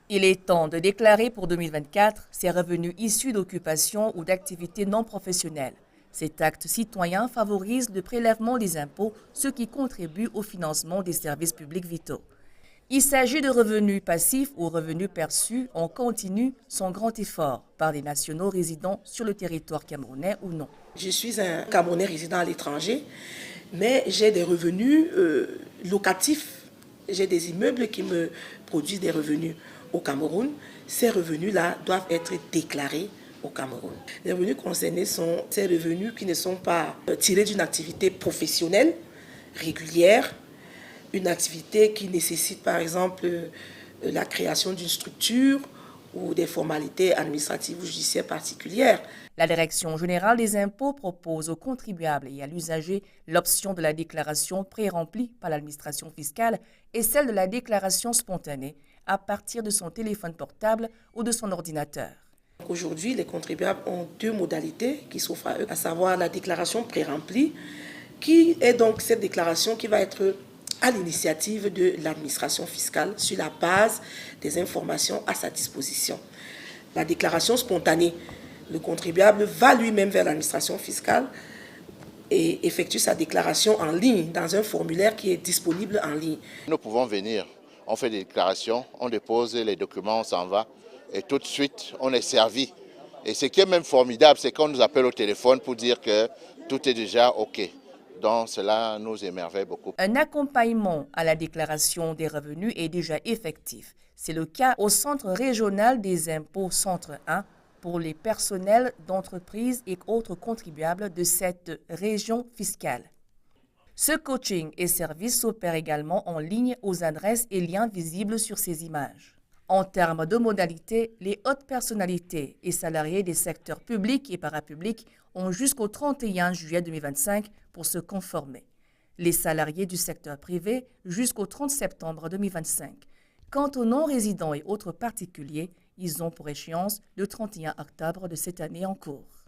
Il est temps de déclarer pour 2024 ses revenus issus d'occupations ou d'activités non professionnelles. Cet acte citoyen favorise le prélèvement des impôts, ce qui contribue au financement des services publics vitaux. Il s'agit de revenus passifs ou revenus perçus en continu sans grand effort par les nationaux résidant sur le territoire camerounais ou non. Je suis un Camerounais résident à l'étranger, mais j'ai des revenus locatifs. J'ai des immeubles qui me produisent des revenus au Cameroun. Ces revenus-là doivent être déclarés au Cameroun. Les revenus concernés sont ces revenus qui ne sont pas tirés d'une activité professionnelle régulière, une activité qui nécessite par exemple la création d'une structure ou des formalités administratives ou judiciaires particulières. La Direction générale des impôts propose aux contribuables et à l'usager l'option de la déclaration pré-remplie par l'administration fiscale et celle de la déclaration spontanée à partir de son téléphone portable ou de son ordinateur. Aujourd'hui, les contribuables ont deux modalités qui s'offrent à eux, à savoir la déclaration pré-remplie, qui est donc cette déclaration qui va être à l'initiative de l'administration fiscale sur la base des informations à sa disposition. La déclaration spontanée, le contribuable va lui-même vers l'administration fiscale et effectue sa déclaration en ligne dans un formulaire qui est disponible en ligne. Nous pouvons venir, on fait des déclarations, on dépose les documents, on s'en va et tout de suite on est servi. Et ce qui est même formidable, c'est qu'on nous appelle au téléphone pour dire que tout est déjà OK. Donc cela nous émerveille beaucoup. Un accompagnement à la déclaration des revenus est déjà effectif. C'est le cas au Centre régional des impôts Centre 1 pour les personnels d'entreprises et autres contribuables de cette région fiscale. Ce coaching et service s'opère également en ligne aux adresses et liens visibles sur ces images. En termes de modalités, les hautes personnalités et salariés des secteurs publics et parapublics ont jusqu'au 31 juillet 2025 pour se conformer. Les salariés du secteur privé jusqu'au 30 septembre 2025. Quant aux non-résidents et autres particuliers, ils ont pour échéance le 31 octobre de cette année en cours.